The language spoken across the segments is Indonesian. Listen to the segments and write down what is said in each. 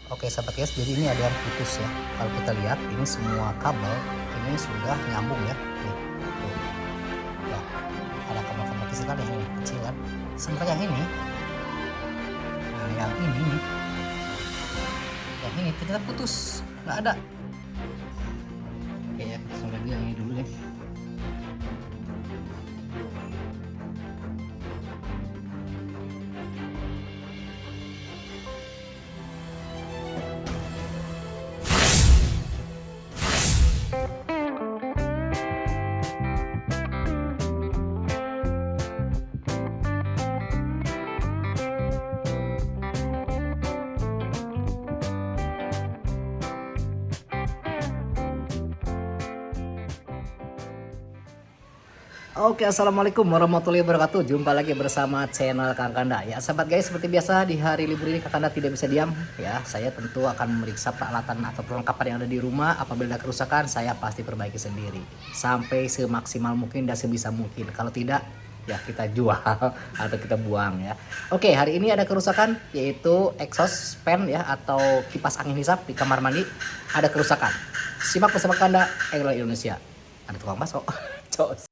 Oke sahabat guys, jadi ini ada yang putus ya. Kalau kita lihat ini semua kabel ini sudah nyambung ya. Nih, tuh. Ya, ada kabel-kabel kecil kan yang ini kecil kan. Sementara yang ini, nah yang ini ternyata putus, nggak ada. Oke ya, kita sampai dulu yang ini dulu deh. Oke, assalamualaikum warahmatullahi wabarakatuh. Jumpa lagi bersama channel Kang Kanda. Ya, sahabat guys, seperti biasa di hari libur ini Kang Kanda tidak bisa diam. Ya, saya tentu akan memeriksa peralatan atau perlengkapan yang ada di rumah. Apabila ada kerusakan, saya pasti perbaiki sendiri sampai semaksimal mungkin dan sebisa mungkin. Kalau tidak, ya kita jual atau kita buang ya. Oke, hari ini ada kerusakan yaitu exhaust fan ya atau kipas angin hisap di kamar mandi ada kerusakan. Simak bersama Kanda England Indonesia. Ada tukang bakso. Cos.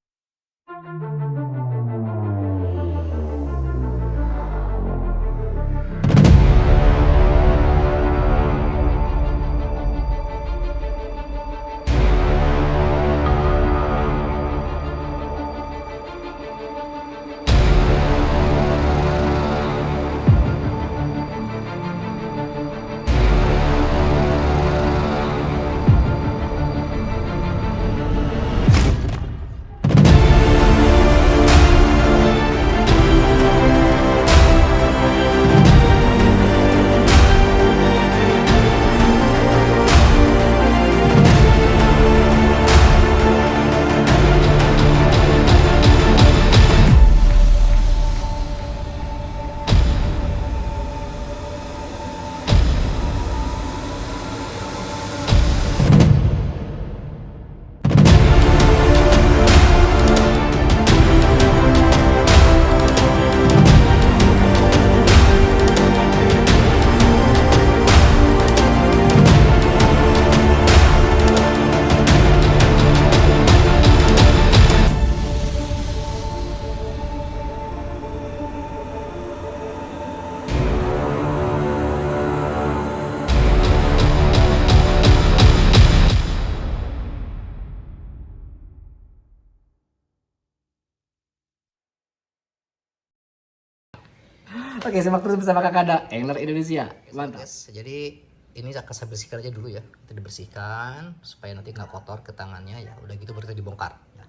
Oke, simak terus bersama Kakanda Engler Indonesia. Mantap. Yes, jadi ini akan saya bersihkan aja dulu ya. Kita dibersihkan supaya nanti nggak kotor ke tangannya ya. Udah gitu baru kita dibongkar. Ya.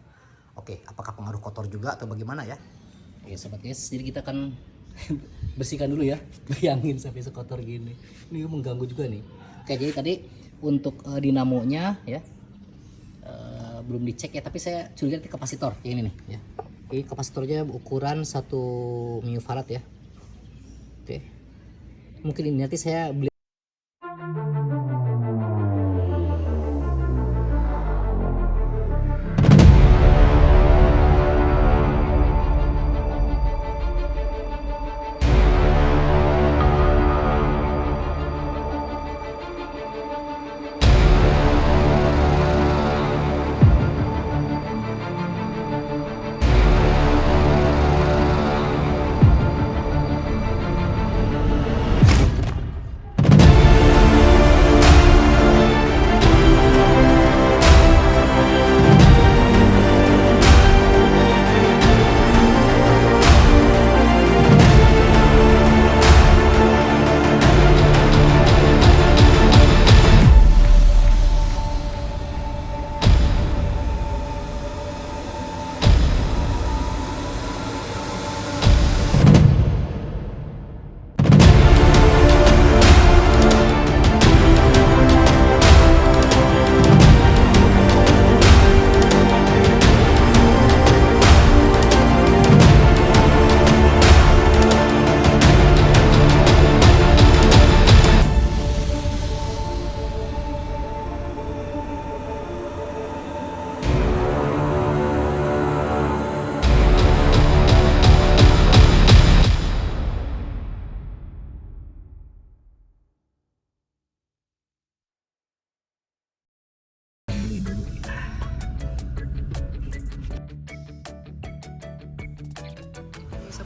Oke, apakah pengaruh kotor juga atau bagaimana ya? Oke, sobat guys, jadi kita akan bersihkan dulu ya. Bayangin sampai sekotor gini. Ini mengganggu juga nih. Oke, jadi tadi untuk dinamonya ya belum dicek ya, tapi saya curiga di kapasitor kayak ini nih ya. Ini kapasitornya ukuran 1 microfarad ya. Oke, mungkin ini nanti saya beli.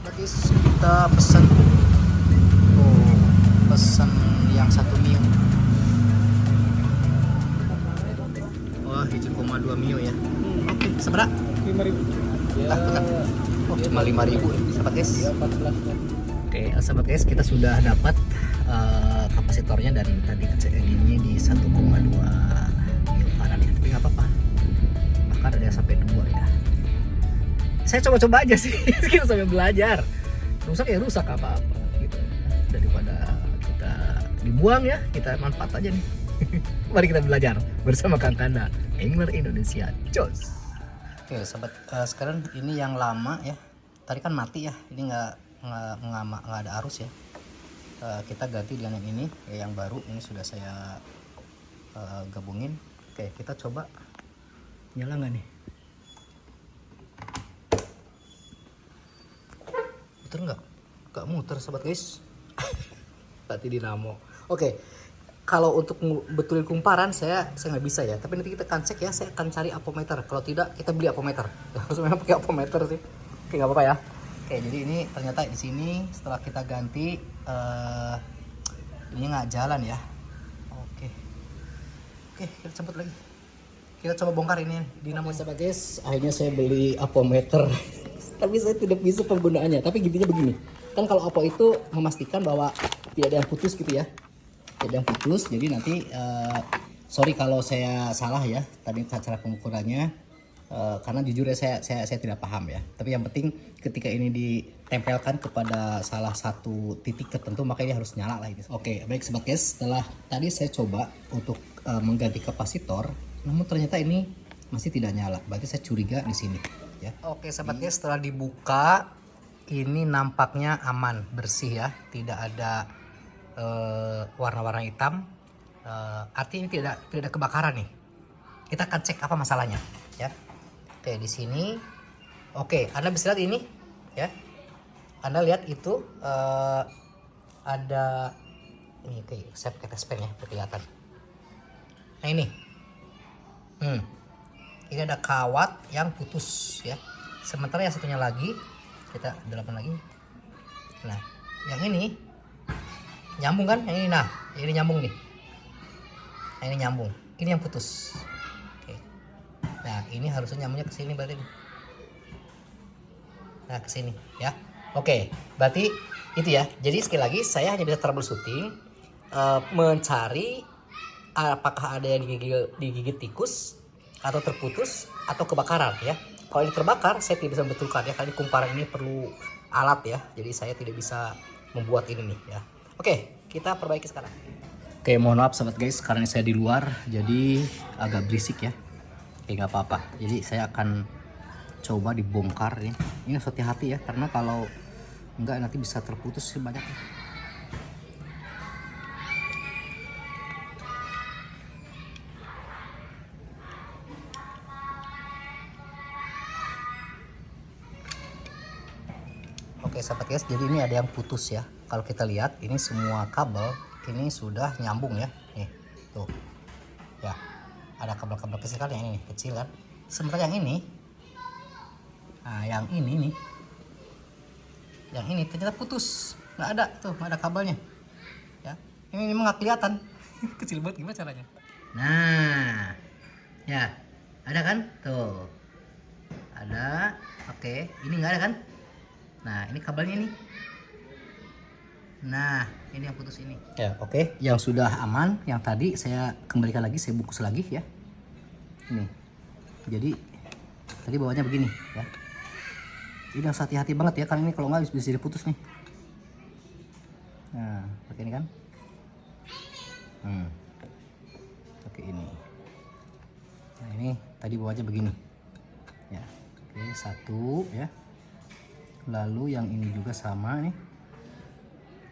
Sobat guys, kita pesan yang 1 mio. Wah, 7,2 mio ya. Oke, seberapa? 5.000. Ya. Oh, cuma 5.000 ya, sobat guys. Ya, 14 kan. Oke, sobat guys, kita sudah dapat kapasitornya dan tadi ini di 1,2 mil farad ya, tapi nggak apa-apa. Bahkan ada yang sampai 2 ya. Saya coba-coba aja sih, kita sambil belajar. Rusak ya rusak apa-apa gitu. Daripada kita dibuang ya, kita manfaat aja nih. Mari kita belajar bersama Kang Kanda, Angler Indonesia. Jos. Oke, sobat, sekarang ini yang lama ya. Tadi kan mati ya, ini nggak ada arus ya. Kita ganti dengan yang ini ya, yang baru ini sudah saya gabungin. Oke, kita coba nyala nggak nih? Muter nggak muter sobat guys. Berarti dinamo. Oke, kalau untuk betulin kumparan saya nggak bisa ya, tapi nanti kita akan cek ya. Saya akan cari apometer, kalau tidak kita beli apometer. Harus memang pakai apometer sih. Oke, nggak apa-apa ya. Oke, jadi ini ternyata di sini setelah kita ganti ini nggak jalan ya. Oke, kita cabut lagi. Kita coba bongkar ini dinamo. Sobat guys, akhirnya saya beli apometer. Tapi saya tidak bisa penggunaannya. Tapi intinya begini, kan kalau apo itu memastikan bahwa tidak ada yang putus gitu ya. Tidak ada yang putus, jadi nanti sorry kalau saya salah ya tadi cara pengukurannya. Karena jujur ya saya tidak paham ya. Tapi yang penting ketika ini ditempelkan kepada salah satu titik tertentu maka ini harus nyala lah ini. Oke, baik sobat guys, setelah tadi saya coba untuk mengganti kapasitor, namun ternyata ini masih tidak nyala. Berarti saya curiga di sini ya. Oke sobat guys, setelah dibuka ini nampaknya aman, bersih ya, tidak ada warna-warna hitam. Artinya ini tidak ada kebakaran nih. Kita akan cek apa masalahnya ya. Oke, di sini. Oke, Anda bisa lihat ini ya. Anda lihat itu ada ini, oke, saya pakai tespen ya, kelihatan. Nah ini. Ini ada kawat yang putus ya. Sementara yang satunya lagi kita dalaman lagi. Nah, yang ini nyambung kan? Yang ini, nah, ini nyambung nih. Nah, ini nyambung. Ini yang putus. Oke. Nah, ini harusnya nyambungnya ke sini berarti. Nah, ke sini ya. Oke, berarti itu ya. Jadi sekali lagi saya hanya bisa troubleshooting, mencari apakah ada yang digigit tikus atau terputus atau kebakaran ya. Kalau ini terbakar saya tidak bisa membetulkan ya, karena kumparan ini perlu alat ya. Jadi saya tidak bisa membuat ini nih ya. Oke, kita perbaiki sekarang. Oke, mohon maaf sobat guys, karena saya di luar jadi agak berisik ya. Oke, nggak apa-apa. Jadi saya akan coba dibongkar ini. Ini harus hati-hati ya, karena kalau enggak nanti bisa terputus sih banyak ya. Oke sahabat guys, jadi ini ada yang putus ya. Kalau kita lihat ini semua kabel ini sudah nyambung ya. Nih, tuh. Ya. Ada kabel-kabel kecil kan, yang ini kecil kan. Sementara yang ini, nah yang ini nih, yang ini ternyata putus, nggak ada tuh, nggak ada kabelnya. Ya, ini memang nggak kelihatan. Kecil banget, gimana caranya? Nah, ya, ada kan? Tuh, ada. Oke, ini nggak ada kan? Nah, ini kabelnya ini. Nah, ini yang putus ini. Ya, oke. Yang sudah aman, yang tadi saya kembalikan lagi, saya bungkus lagi ya. Ini. Jadi tadi bawahnya begini ya. Ini harus hati-hati banget ya, karena ini kalau nggak bisa diputus nih. Nah, pakai ini kan. Oke, ini. Nah, ini tadi bawahnya begini. Ya. Oke, satu ya. Lalu yang ini juga sama nih,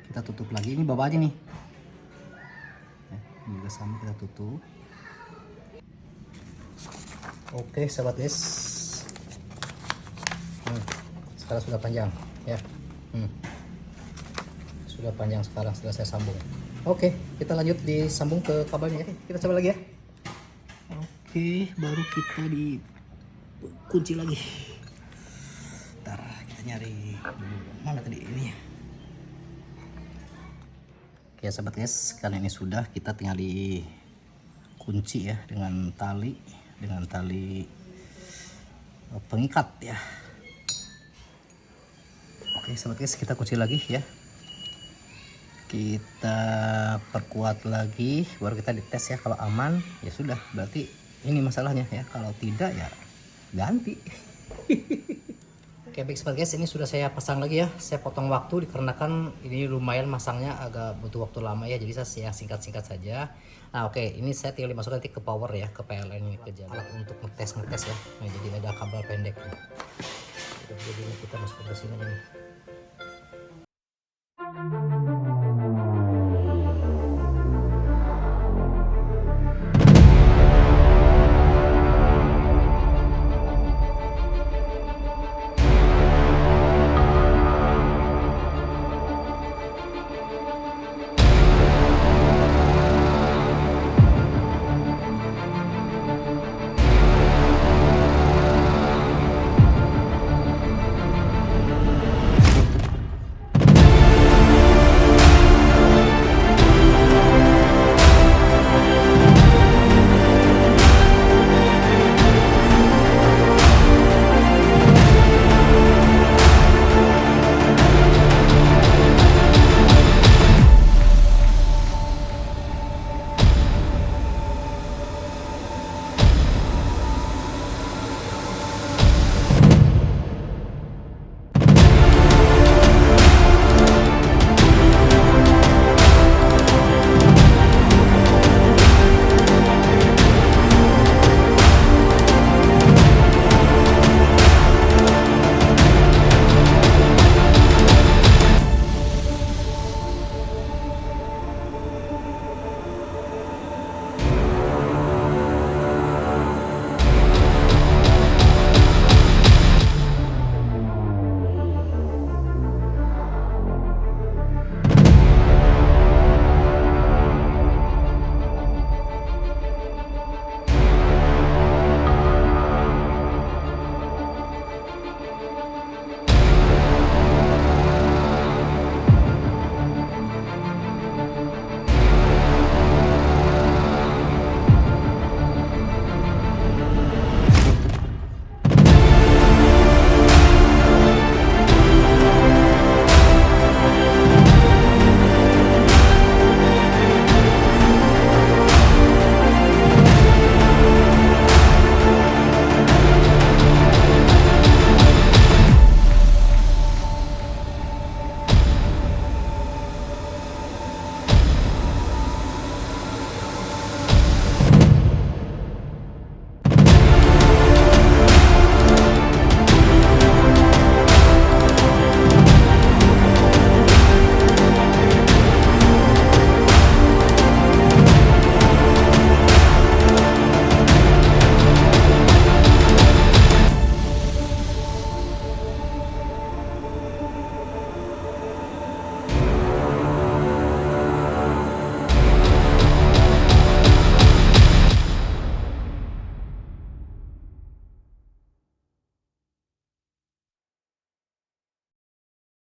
kita tutup lagi. Ini bawah aja nih ya, ini juga sama, kita tutup. Oke sahabat guys, sekarang sudah panjang ya. Sudah panjang sekarang setelah saya sambung. Oke, kita lanjut disambung ke kabelnya. Oke, kita coba lagi ya. Oke, baru kita dikunci lagi. Bentar, kita nyari dulu mana tadi ini ya. Oke sahabat guys, kali ini sudah, kita tinggal di kunci ya dengan tali pengikat ya. Oke sahabat guys, kita kunci lagi ya, kita perkuat lagi, baru kita dites ya. Kalau aman ya sudah, berarti ini masalahnya ya, kalau tidak ya ganti. Oke baik sahabat guys, ini sudah saya pasang lagi ya. Saya potong waktu dikarenakan ini lumayan masangnya agak butuh waktu lama ya, jadi saya singkat-singkat saja. Nah oke, ini saya tinggal dimasukkan nanti ke power ya, ke PLN ini, ke jalan untuk ngetes ya. Nah jadi ada kabel pendek nih. Jadi ini kita masuk ke sini aja nih.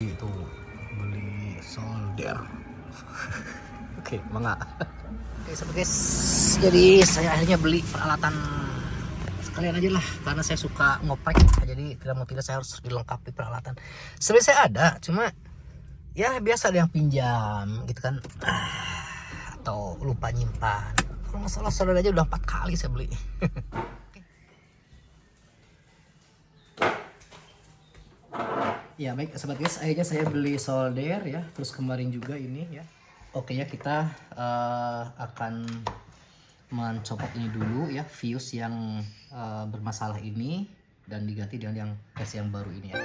Itu beli solder. Oke mangga. Oke sahabat guys, jadi saya akhirnya beli peralatan sekalian aja lah, karena saya suka ngoprek, jadi tidak mau tidak saya harus dilengkapi peralatan. Sebenarnya saya ada, cuma ya biasa ada yang pinjam gitu kan, atau lupa nyimpan. Kalau nggak salah solder aja udah 4 kali saya beli. Ya baik sahabat guys, akhirnya saya beli solder ya, terus kemarin juga ini ya. Oke ya, kita akan mencopot ini dulu ya, fuse yang bermasalah ini, dan diganti dengan yang versi yang baru ini ya.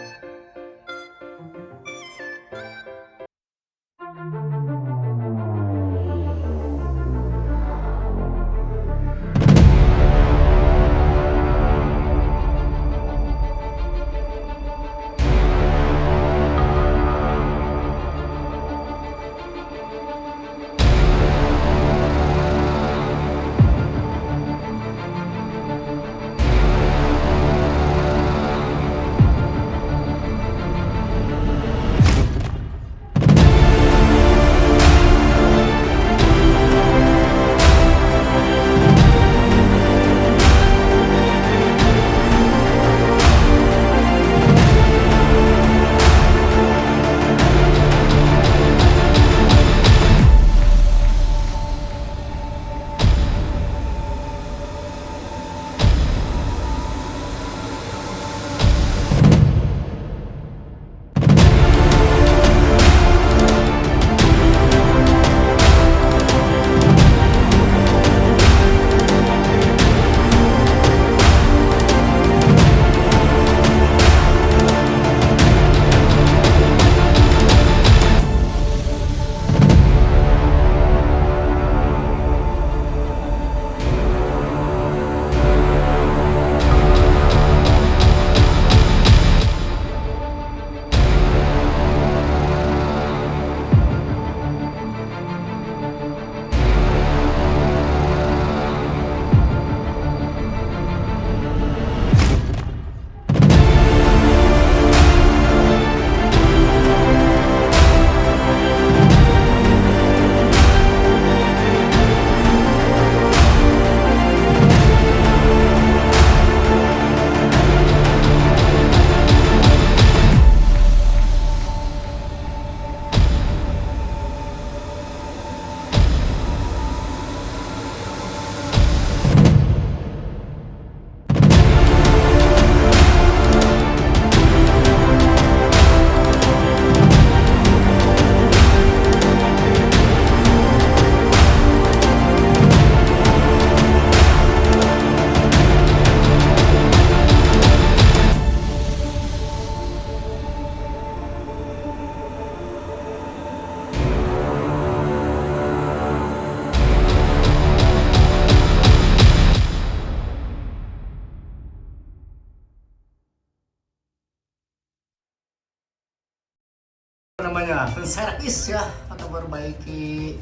namanya servis ya, atau perbaiki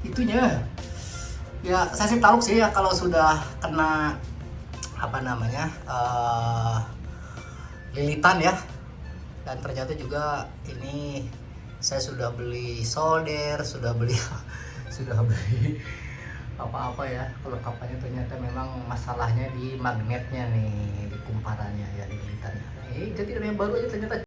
itunya. Ya saya sih tahu sih ya kalau sudah kena apa namanya lilitan ya. Dan ternyata juga ini saya sudah beli solder, sudah beli sudah beli apa-apa ya kelengkapannya, ternyata memang masalahnya di magnetnya nih, di kumparannya ya, di lilitannya. Jadi yang baru aja ternyata